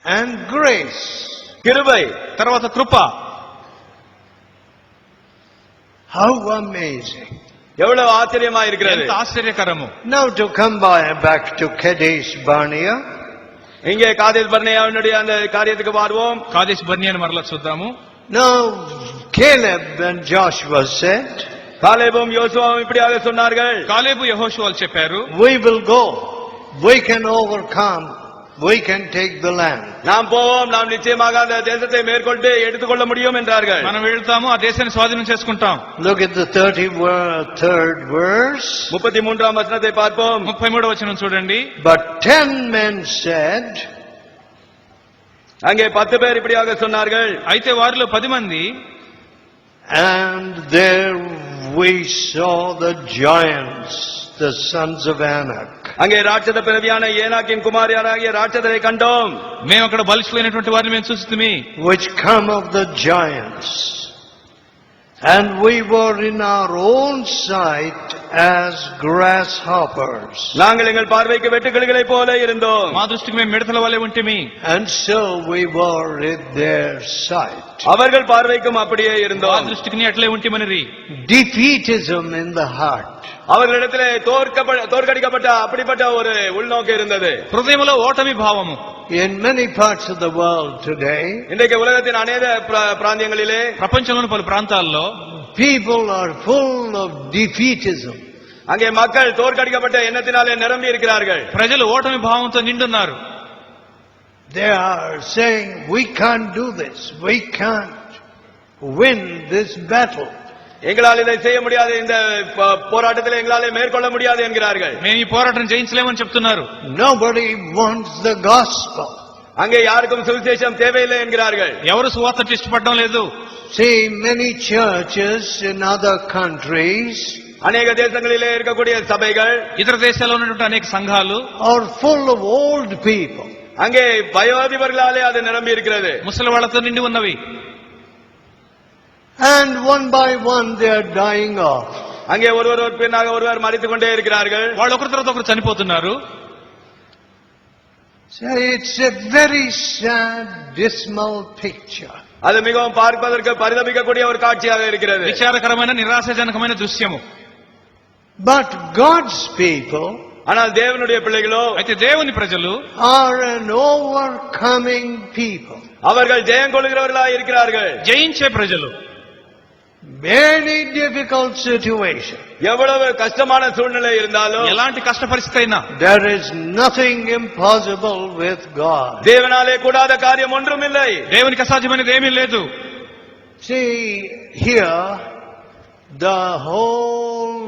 and grace. கிருபை తర్వాత కృప. How amazing. எவ்வளவு ஆச்சரியமா இருக்கிறது. ఎంత ఆశ్చర్యకరము. Now to come back to Kadesh Barnea. இங்கே காதேஸ் பர்னேயாவுடைய அந்த காரியத்துக்கு வருவோம். కాదేశ్ బర్నియాను మరలా చూద్దాము. Now Caleb and Joshua said, காலேபும் யோசுவாவும் இப்படியாக சொன்னார்கள். కాలేబు యెహోషువలు చెప్పారు, we will go, we can overcome, we can take the land. நாம் போவோம், நாம் நிச்சயமாக அந்த தேசத்தை மேற்கொண்டு எடுத்துக்கொள்ள முடியும் என்றார்கள். మనం వెళ్తాము, ఆ దేశాన్ని స్వాధీనం చేసుకుంటాం. Look at the 33rd verse. 33ஆம் வசனத்தை பார்ப்போம். 33వ వచనం చూడండి. But 10 men said, அங்கே 10 பேர் இப்படியாக சொன்னார்கள். అయితే వారిలో 10 మంది, and there we saw the giants, the sons of Anak. அங்கே ராட்சத பிறவியான ஏனாக்கின் குமாரராகிய ராட்சதரை கண்டோம். మేము అక్కడ బలిష్ఠులైనటువంటి వారిని మేము చూసితిమి. Which come of the giants, and we were in our own sight as grasshoppers. நாங்கள் எங்கள் பார்வைக்கு வெட்டுக்கிளிகளைப் போல இருந்தோம். మా దృష్టికి మేము మిడతల వలె ఉంటిమి. And so we were in their sight. அவர்கள் பார்வைக்கும் அப்படியே మా இருந்தோம். దృష్టికి అట్లే ఉంటిమనిరి. Defeatism in the heart. அவர்களிடத்திலே தோற்கடிக்கப்பட்ட அப்படிப்பட்ட ஒரு உள்நோக்கு இருந்தது. హృదయంలో ఓటమి భావము. In many parts of the world today, இன்றைக்கு உலகத்தின் அநேக பிராந்தியங்களிலே, ప్రపంచంలోని పలు ప్రాంతాల్లో people are full of defeatism. அங்கே மக்கள் தோற்கடிக்கப்பட்ட எண்ணத்தினாலே நிரம்பி இருக்கிறார்கள். ప్రజలు ఓటమి భావంతో నిండున్నారు. They are saying, we can't do this, we can't win this battle. எங்களால் இதை செய்ய முடியாது, இந்த போராட்டத்தில் எங்களாலே மேற்கொள்ள முடியாது என்கிறார்கள். మేము ఈ పోరాటం జయించలేమని చెప్తున్నారు. Nobody wants the gospel. அங்கே யாருக்கும் சுவிசேஷம் தேவையில்லை என்கிறார்கள். ఎవరు సువార్త ఇష్టపడడం లేదు. See, many churches in other countries அநேக தேசங்களிலே இருக்கக்கூடிய சபைகள், ఇతర దేశాల్లో ఉన్నటువంటి అనేక సంఘాలు are full of old people. அங்கே வயோதிபர்களாலே அது நிரம்பி இருக்கிறது. ముసలి వాళ్ళతో నిండి ఉన్నవి. And one by one they are dying off. அங்கே ஒருவர் பின்னாக ஒருவர் மரித்துக் கொண்டே இருக்கிறார்கள். వాళ్ళు ఒకరి తర్వాత ఒకరు చనిపోతున్నారు. So it's a very sad, dismal picture. அது மிகவும் பார்ப்பதற்கு பரிதபிக்கக்கூடிய ஒரு காட்சியாக இருக்கிறது. విచారకరమైన నిరాశాజనకమైన దృశ్యము. But God's people, ஆனால் தேவனுடைய பிள்ளைகளோ, అయితే దేవుని ప్రజలు are an overcoming people. அவர்கள் ஜெயம் கொள்கிறவர்களாக இருக்கிறார்கள். జయించే ప్రజలు. Very difficult situation. எவ்வளவு கஷ்டமான சூழ்நிலை இருந்தாலும், ఎలాంటి కష్ట పరిస్థితి అయినా, There is nothing impossible with God. தேவனாலே கூடாத காரியம் ஒன்றும் இல்லை. దేవునికి అసాధ్యమైనది ఏమీ లేదు. See, here the whole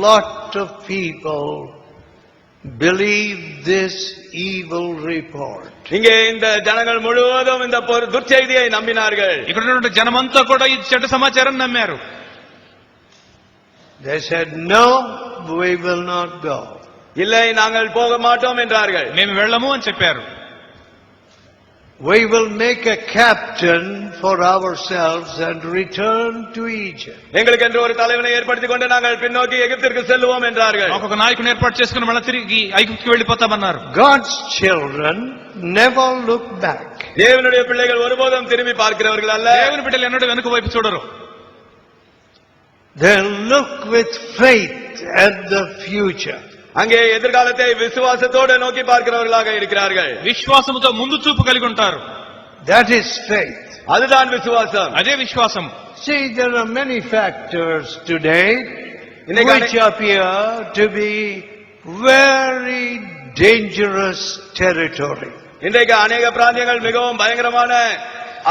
lot of people believe this evil report. இங்கே இந்த ஜனங்கள் முழுவதும் இந்த துர்ச்செய்தியை நம்பினார்கள். ఇక్కడ ఉన్నటువంటి జనమంతా కూడా ఈ చెడ్డ సమాచారం నమ్మారు. They said, no, we will not go. இல்லை, நாங்கள் போக மாட்டோம் என்றார்கள். మేము వెళ్ళము అని చెప్పారు. We will make a captain for ourselves and return to Egypt. எங்களுக்கு என்று ஒரு தலைவனை ஏற்படுத்திக் கொண்டு நாங்கள் பின்னோக்கி எகிப்திற்கு செல்வோம் என்றார்கள். మాకు ఒక నాయకుని ఏర్పాటు చేసుకుని మళ్ళీ తిరిగి ఐగుప్తుకి వెళ్ళిపోతామన్నారు. God's children never look back. தேவனுடைய பிள்ளைகள் ஒருபோதும் திரும்பி பார்க்கிறவர்கள் அல்ல. దేవుని బిడ్డలు ఎన్నడూ వెనుక వైపు చూడరు. They look with faith at the future. அங்கே எதிர்காலத்தை விசுவாசத்தோடு நோக்கி பார்க்கிறவர்களாக இருக்கிறார்கள். విశ్వాసముతో ముందు చూపు కలిగి ఉంటారు. That is faith. அதுதான் விசுவாசம். అదే విశ్వాసం. See, there are many factors today which appear to be very dangerous territory. இன்றைக்கு அநேக பிராந்தியங்கள் மிகவும் பயங்கரமான,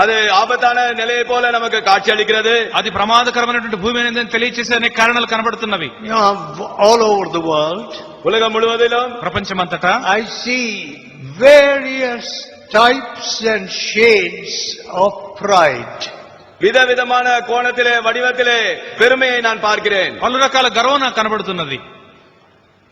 அது ஆபத்தான நிலையை போல நமக்கு காட்சி அளிக்கிறது. అది ప్రమాదకరమైనటువంటి భూమి అనేది తెలియచేసే అనేక కారణాలు కనబడుతున్నవి. All over the world, உலகம் முழுவதிலும், ప్రపంచమంతటా I see various types and shades of pride. விதவிதமான கோணத்திலே, வடிவத்திலே பெருமையை நான் பார்க்கிறேன். పలు రకాల గర్వం నాకు కనబడుతున్నది.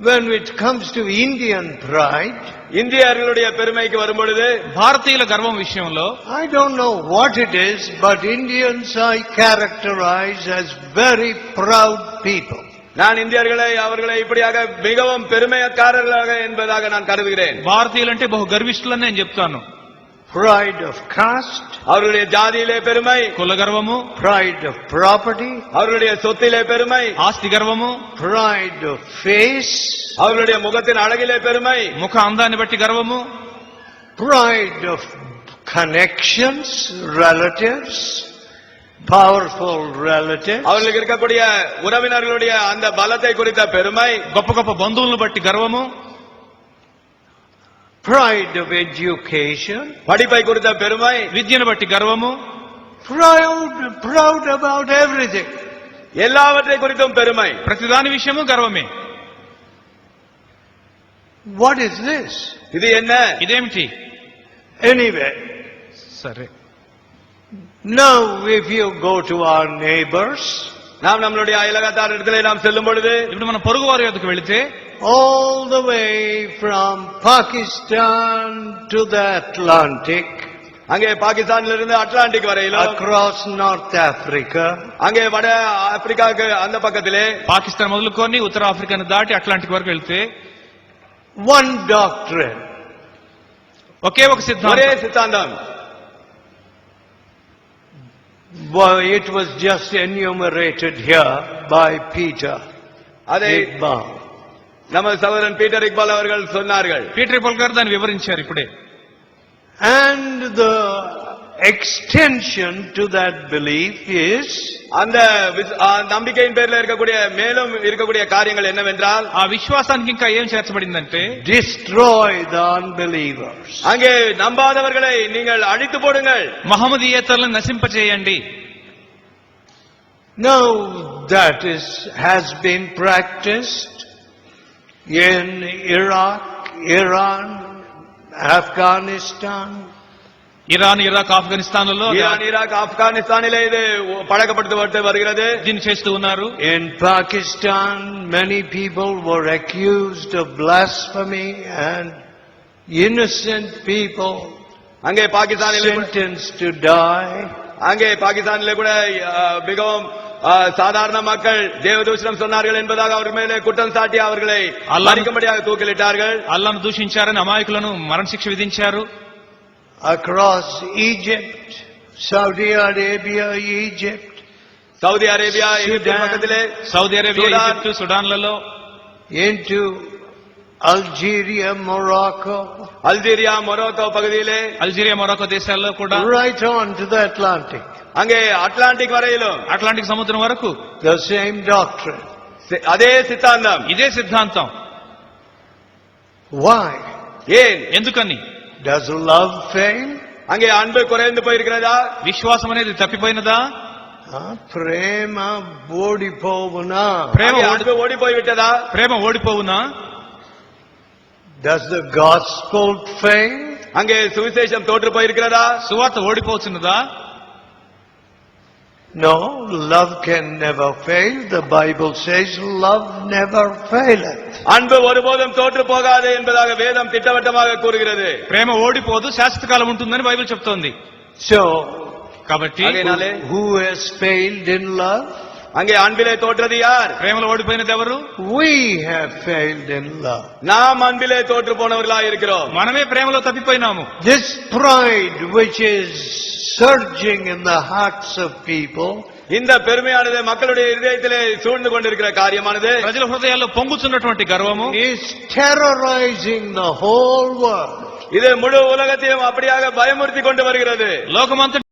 When it comes to Indian pride, இந்தியர்களுடைய பெருமைக்கு வரும்பொழுது, భారతీయుల గర్వం విషయంలో I don't know what it is, but Indians I characterize as very proud people. நான் இந்தியர்களை அவர்களை இப்படியாக மிகவும் பெருமைக்காரர்களாக என்பதாக நான் கருதுகிறேன். భారతీయులంటే బహు గర్విష్ఠులని నేను చెప్తాను. pride of caste, அவர்களுடைய ஜாதியிலே பெருமை, కుల గర్వము, pride of property, அவர்களுடைய சொத்திலே பெருமை, ఆస్తి గర్వము, pride of face, அவர்களுடைய முகத்தின் அழகிலே பெருமை, ముఖ అందాన్ని బట్టి గర్వము, pride of connections, relatives, powerful relatives, அவர்களுக்கு இருக்கக்கூடிய உறவினர்களுடைய அந்த பலத்தை குறித்த பெருமை, గొప్ప గొప్ప బంధువులను బట్టి గర్వము, pride of education, படிப்பை குறித்த பெருமை, విద్యను బట్టి గర్వము, proud about everything. எல்லாவற்றை குறித்தும் பெருமை. ప్రతిదాని విషయము గర్వమే. What is this? இது என்ன? ఇదేమిటి? Anyway, సరే, now if you go to our neighbors, நாம் நம்மளுடைய அயலகத்தார் இடத்திலே நாம் செல்லும் பொழுது ఇప్పుడు మన పొరుగు వారి యొద్దకు వెళితే all the way from Pakistan to the Atlantic, அங்கே பாகிஸ்தானிலிருந்து அட்லாண்டிக் வரையிலும், across North Africa, அங்கே வட ஆப்பிரிக்காவுக்கு அந்த பக்கத்திலே, పాకిస్తాన్ మొదలుకొని ఉత్తర ఆఫ్రికాను దాటి అట్లాంటిక్ వరకు వెళ్తే one doctrine, ఒకే ఒక ஒரே సిద్ధాంతం. சித்தாந்தம். it was just enumerated here by Peter அதை Iqbal. நம்ம சகோதரன் பீட்டர் இக்பால் அவர்கள் சொன்னார்கள். పీటర్ పోల్ గారు దాన్ని వివరించారు ఇప్పుడే. And the extension to that belief is அந்த நம்பிக்கையின் பேரில் இருக்கக்கூடிய மேலும் இருக்கக்கூடிய காரியங்கள் என்னவென்றால், ఆ విశ్వాసానికి ఇంకా ఏం చేర్చబడిందంటే destroy the unbelievers. அங்கே நம்பாதவர்களை நீங்கள் அழித்து போடுங்கள். మహమ్మదీయేతరులను నశింపచేయండి. Now that has been practiced in Iraq, Iran, Afghanistan, Iran, Iraq, ఆఫ్ఘనిస్తాన్లలో ஈரான், ஈராக், ஆப்கானிஸ்தானிலே இது பழக்கப்படுத்தப்பட்டு வருகிறது. దీన్ని చేస్తూ ఉన్నారు. in Pakistan, many people were accused of blasphemy and innocent people அங்கே பாகிஸ்தானிலே sentenced to die. அங்கே பாகிஸ்தானிலே கூட மிகவும் சாதாரண மக்கள் தேவதூஷணம் சொன்னார்கள் என்பதாக அவர் மேலே குற்றம் சாட்டி அவர்களை மறிக்கும்படியாக தூக்கிலிட்டார்கள். అల్లాను దూషించారని అమాయకులను మరణశిక్ష విధించారు. Across Egypt, Saudi Arabia, Egypt, Saudi Arabia, எகிப்து பக்கத்திலே, సౌదీ అరేబియా, సుడాన్, ఈజిప్ట్, సుడాన్లలో, into Algeria, Morocco, Algeria, Morocco பகுதியிலே, అల్జీరియా, మొరాకో దేశాల్లో కూడా, right on to the Atlantic. அங்கே அட்லாண்டிக் வரையிலும் అట్లాంటిక్ సముద్రం వరకు The same doctrine. அதே சித்தாந்தம். ఇదే సిద్ధాంతం. Why? ஏன்? ఎందుకని? Does love fail? அங்கே அன்பு குறைந்து போயிருக்கிறதா? విశ్వాసం అనేది తప్పిపోయినదా? Prema odipovuna. அங்கே அன்பு ஓடி போய்விட்டதா? ప్రేమ ఓడిపోవునా? Does the gospel fail? அங்கே சுவிசேஷம் தோற்று போயிருக்கிறதா? సువార్త ఓడిపోవచ్చున్నదా? No, love can never fail. The Bible says love never faileth. அன்பு ஒருபோதும் தோற்று போகாது என்பதாக வேதம் திட்டவட்டமாக கூறுகிறது. ప్రేమ ఓడిపోదు, శాశ్వత కాలం ఉంటుందని బైబిల్ చెప్తోంది. So, కాబట్టి who has failed in love? அங்கே அன்பிலே தோற்றது யார்? ప్రేమలో ఓడిపోయినది ఎవరు? We have failed in love. நாம் அன்பிலே தோற்று போனவர்களாக இருக்கிறோம். మనమే ప్రేమలో తప్పిపోయినాము. This pride which is surging in the hearts of people, இந்த பெருமையானது மக்களுடைய இதயத்திலே சூழ்ந்து கொண்டிருக்கிற காரியமானது ప్రజల హృదయాల్లో పొంగుతున్నటువంటి గర్వము is terrorizing the whole world. இது முழு உலகத்தையும் அப்படியாக பயமுறுத்தி கொண்டு வருகிறது. లోకమంతటి